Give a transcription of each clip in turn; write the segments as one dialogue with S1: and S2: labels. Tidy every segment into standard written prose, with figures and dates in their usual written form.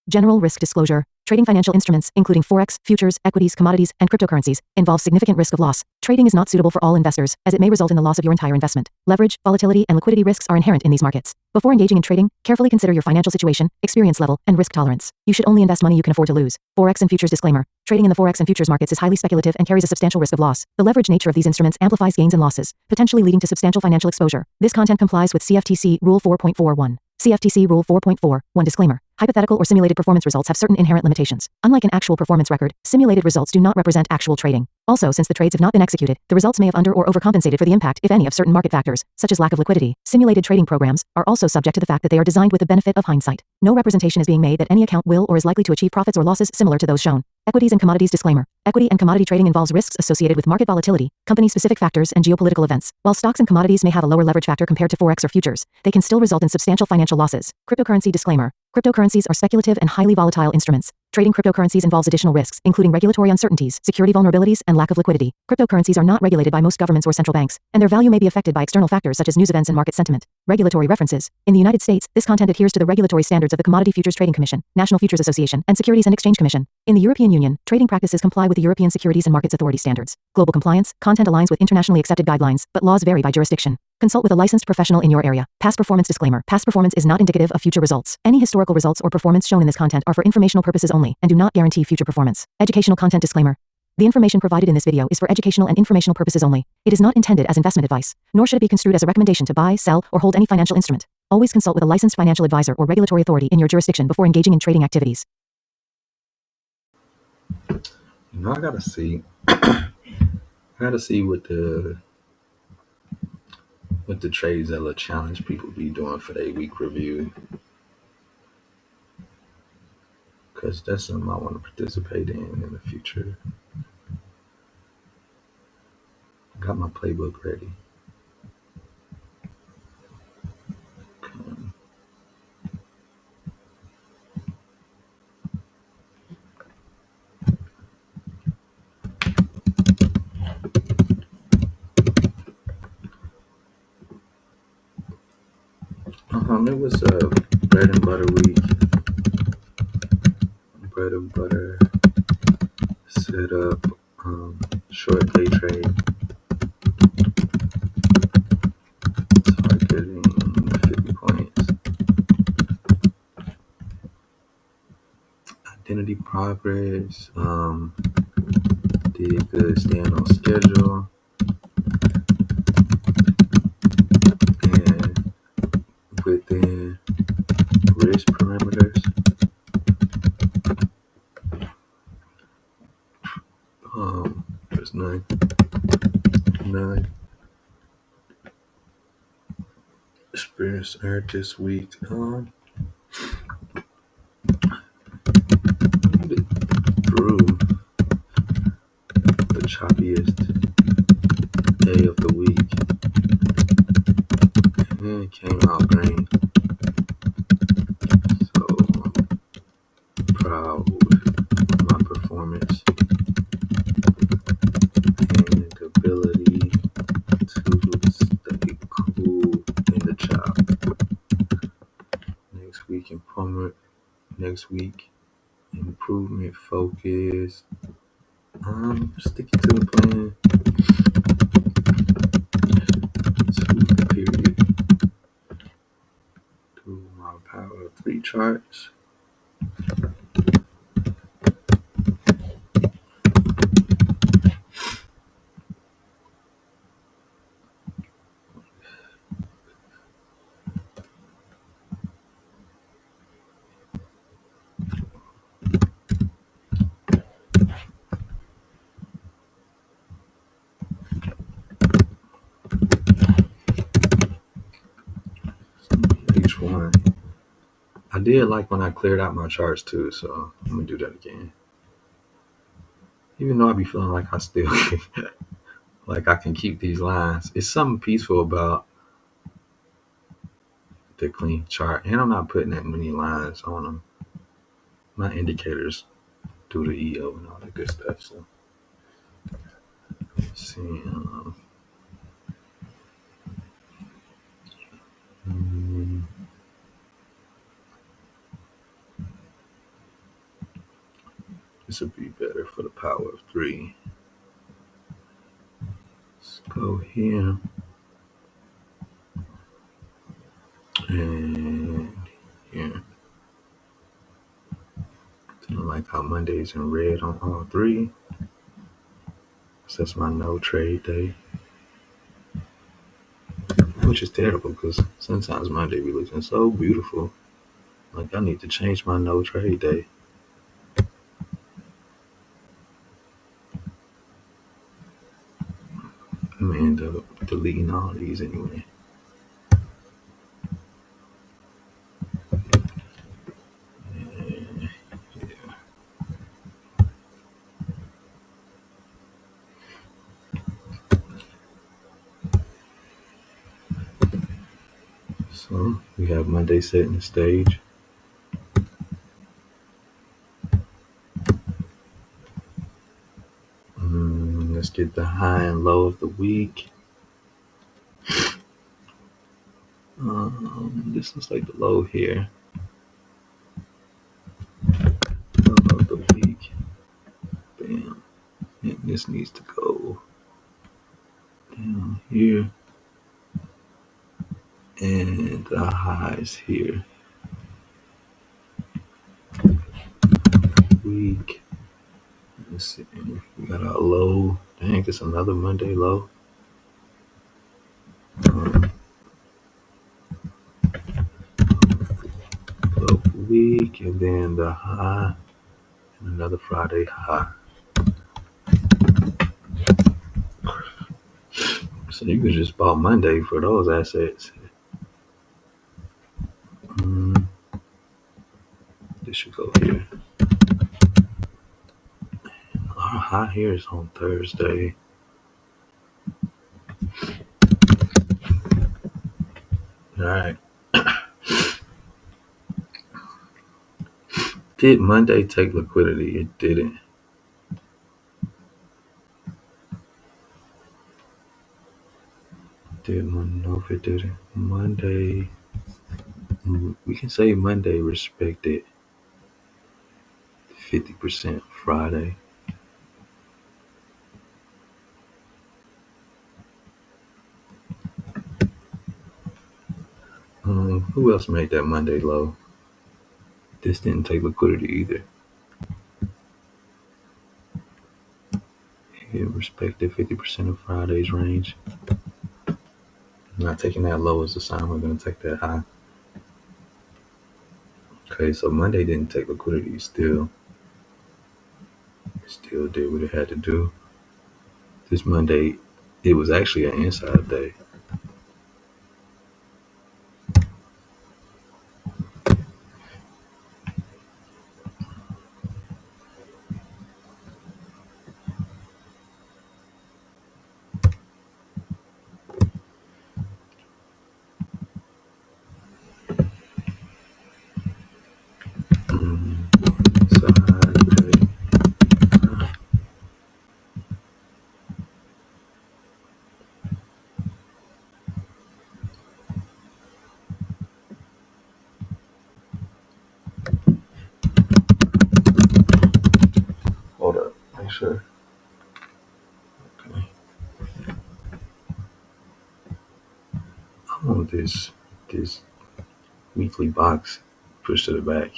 S1: General risk disclosure. Trading financial instruments, including forex, futures, equities, commodities, and cryptocurrencies, involves significant risk of loss. Trading is not suitable for all investors, as it may result in the loss of your entire investment. Leverage, volatility, and liquidity risks are inherent in these markets. Before engaging in trading, carefully consider your financial situation, experience level, and risk tolerance. You should only invest money you can afford to lose. Forex and futures disclaimer. Trading in the forex and futures markets is highly speculative and carries a substantial risk of loss. The leverage nature of these instruments amplifies gains and losses, potentially leading to substantial financial exposure. This content complies with CFTC Rule 4.41. CFTC Rule 4.41 disclaimer. Hypothetical or simulated performance results have certain inherent limitations. Unlike an actual performance record, simulated results do not represent actual trading. Also, since the trades have not been executed, the results may have under or overcompensated for the impact, if any, of certain market factors, such as lack of liquidity. Simulated trading programs are also subject to the fact that they are designed with the benefit of hindsight. No representation is being made that any account will or is likely to achieve profits or losses similar to those shown. Equities and commodities disclaimer. Equity and commodity trading involves risks associated with market volatility, company-specific factors, and geopolitical events. While stocks and commodities may have a lower leverage factor compared to forex or futures, they can still result in substantial financial losses. Cryptocurrency disclaimer. Cryptocurrencies are speculative and highly volatile instruments. Trading cryptocurrencies involves additional risks, including regulatory uncertainties, security vulnerabilities, and lack of liquidity. Cryptocurrencies are not regulated by most governments or central banks, and their value may be affected by external factors such as news events and market sentiment. Regulatory references. In the United States, this content adheres to the regulatory standards of the Commodity Futures Trading Commission, National Futures Association, and Securities and Exchange Commission. In the European Union, trading practices comply with the European Securities and Markets Authority standards. Global compliance, content aligns with internationally accepted guidelines, but laws vary by jurisdiction. Consult with a licensed professional in your area. Past performance disclaimer. Past performance is not indicative of future results. Any historical results or performance shown in this content are for informational purposes only and do not guarantee future performance. Educational content disclaimer. The information provided in this video is for educational and informational purposes only. It is not intended as investment advice, nor should it be construed as a recommendation to buy, sell, or hold any financial instrument. Always consult with a licensed financial advisor or regulatory authority in your jurisdiction before engaging in trading activities.
S2: I gotta see. I gotta see what the trades that challenge people be doing for their week review, because that's something I want to participate in the future. Got my playbook ready. It was a bread and butter week. Bread and butter, set up, short day trade, targeting 50 points. Identity progress, did good staying on schedule, and within risk parameters. There's none experience earned this week. Through the choppiest day of the week, and it came out green. So I'm proud of my performance and ability to stay cool in the chop. Next week, improvement focus. Sticking to the plan. 2 period. Do my power of 3 charts. H1. I did like when I cleared out my charts too, so I'm gonna do that again. Even though I be feeling like I still like I can keep these lines, it's something peaceful about the clean chart, and I'm not putting that many lines on them. My indicators do the EO and all that good stuff. So let's see. This would be better for the power of 3. Let's go here. And here. I like how Monday's in red on all 3. So that's my no trade day. Which is terrible because sometimes Monday be looking so beautiful. Like I need to change my no trade day. I'm gonna end up deleting all these anyway. And, yeah. So we have Monday setting the stage. Let's get the high and low of the week. This looks like the low here. Low of the week. Bam. And this needs to go down here. And the highs here. Week. Let's see. We got our low. Dang, it's another Monday low. Low for week, and then the high, and another Friday high. So you could just buy Monday for those assets. This should go here. Our high here is on Thursday. All right. Did Monday take liquidity? It didn't. No, if it didn't. Monday, we can say Monday respected 50% Friday. Who else made that Monday low? This didn't take liquidity either. It respected 50% of Friday's range. Not taking that low as a sign we're going to take that high. Okay, so Monday didn't take liquidity. Still did what it had to do. This Monday, it was actually an inside day. Inside day. Hold up, make sure. Okay. I want this weekly box pushed to the back.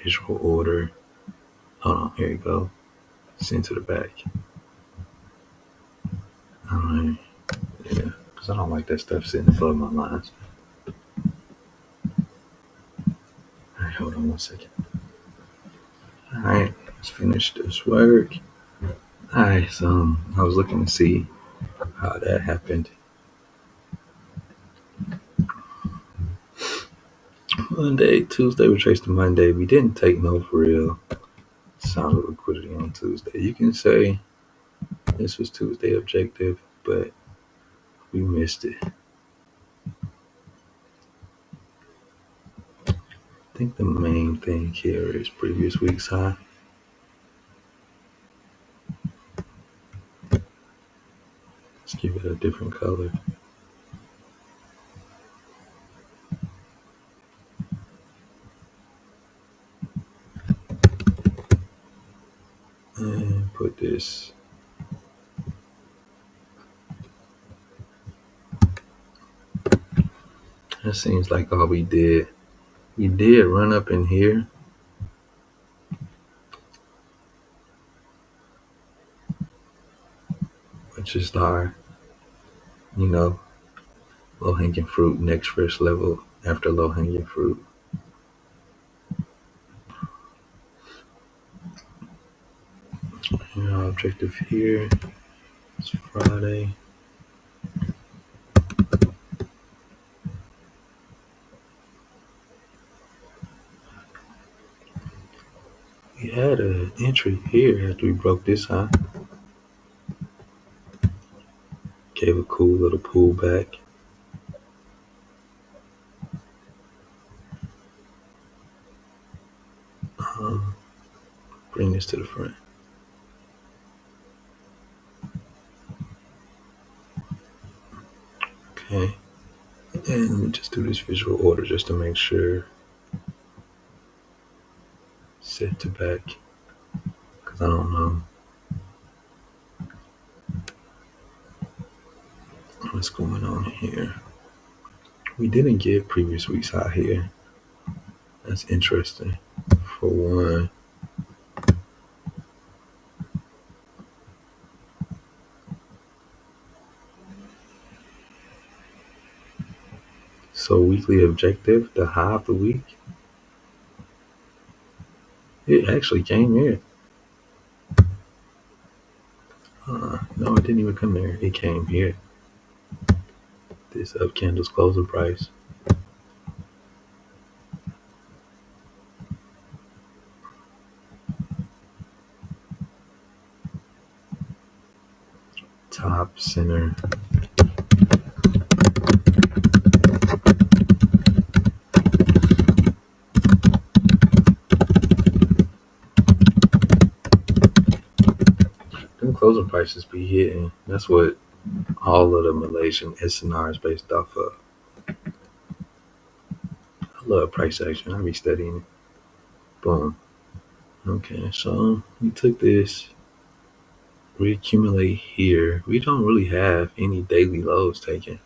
S2: Visual order. Hold on, here you go. Send to the back. Alright. Yeah, because I don't like that stuff sitting above my lines. Alright, hold on 1 second. Alright, let's finish this work. Alright, so I was looking to see how that happened. Monday, Tuesday, we traced to Monday. We didn't take no for real solid liquidity on Tuesday. You can say this was Tuesday objective, but we missed it. I think the main thing here is previous week's high. Let's give it a different color. this. That seems like all we did. We did run up in here. Which is our, low-hanging fruit, next first level after low-hanging fruit. Objective here. It's Friday. We had an entry here after we broke this high. Gave a cool little pullback. Bring this to the front. Okay. And let me just do this visual order just to make sure. Set to back. Because I don't know what's going on here. We didn't get previous week's high here. That's interesting. For one. So weekly objective, the high of the week, it actually came here. No, it didn't even come there. It came here. This up candle's closing price. Top center. Them closing prices be hitting. That's what all of the Malaysian SNR is based off of. I love price action. I be studying it. Boom. Okay, so we took this. Reaccumulate here. We don't really have any daily lows taken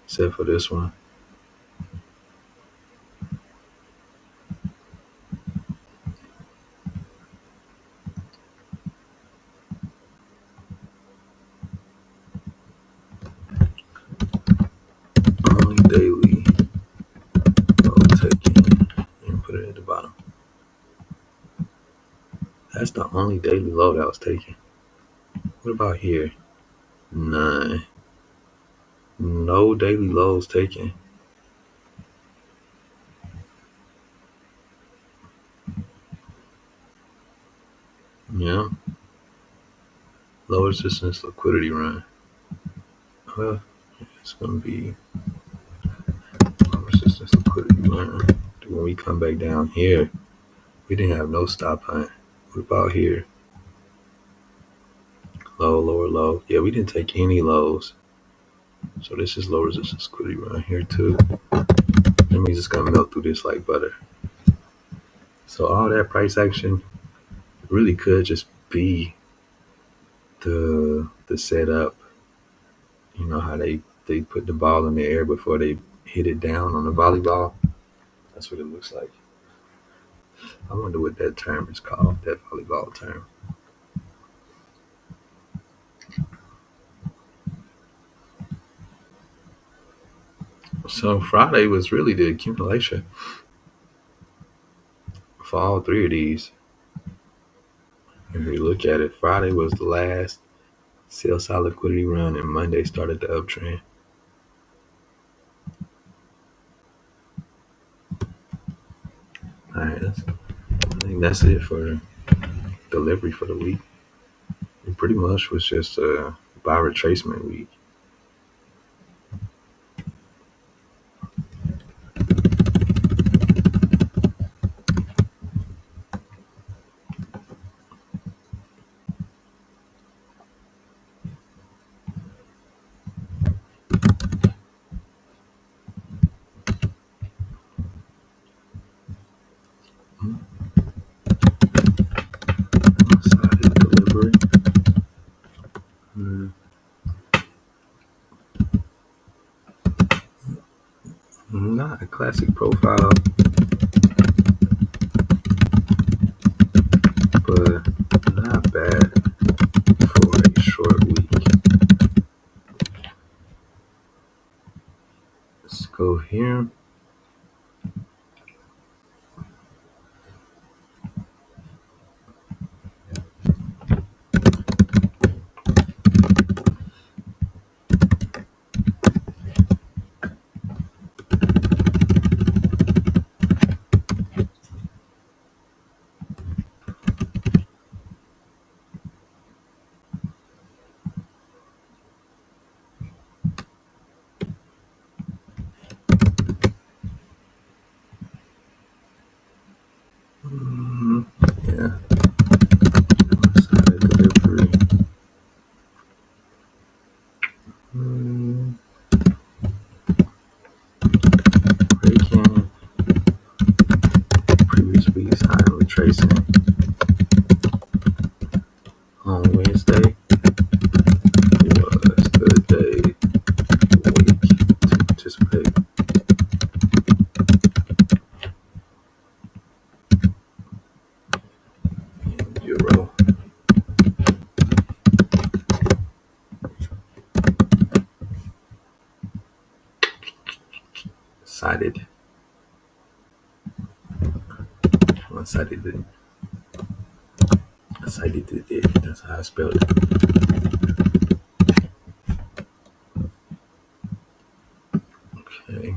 S2: except for this one. Only daily low taken and put it at the bottom. That's the only daily low that was taken. What about here? None. No daily lows taken. Yeah. Low resistance liquidity run. Well, it's going to be low resistance liquidity run. When we come back down here, we didn't have no stop hunt. What about here? Low, lower, low. Yeah, we didn't take any lows. So this is low resistance liquidity run here too. That means it's going to melt through this like butter. So all that price action really could just be the setup. You know how they put the ball in the air before they hit it down on the volleyball? That's what it looks like. I wonder what that term is called, that volleyball term. So Friday was really the accumulation for all three of these. If you look at it, Friday was the last sell side liquidity run, and Monday started the uptrend. All right, I think that's it for delivery for the week. It pretty much was just a buy retracement week. Delivery. Not a classic profile, but not bad for a short week. Let's go here. Yeah, one-sided delivery. Mm, Breaking previous week's high and retracing on Wednesday was the day week to participate. Euro. Sided. One-sided. Sided. That's how I spelled it. Okay.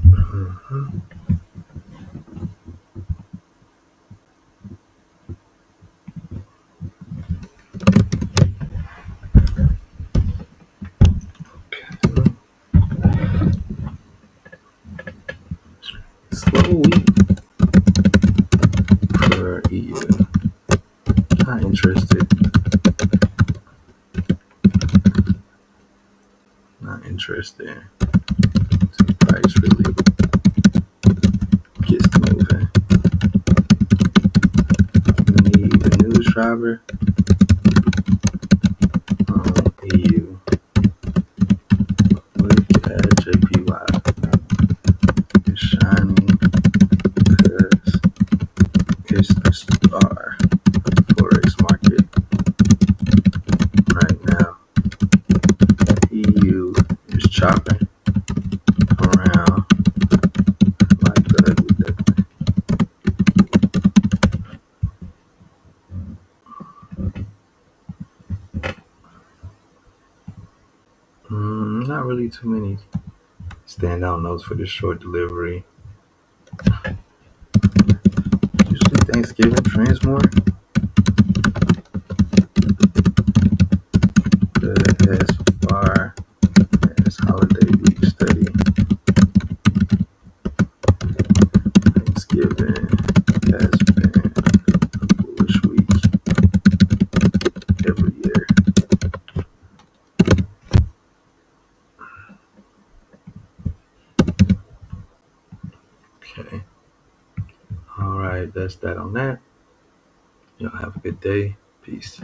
S2: Mhm. Okay. Slow week for EU. Not interested. Not interested. Until price really gets moving. We need a news driver on EU. Look at JPY. It's shining because it's the star forex market right now. EU is chopping around like the ugly duckling. Not really too many standout notes for this short delivery. Usually Thanksgiving trends more. But as far as holiday week study, Thanksgiving has been a bullish week every year. Okay. All right, that's that on that. Y'all have a good day. Peace.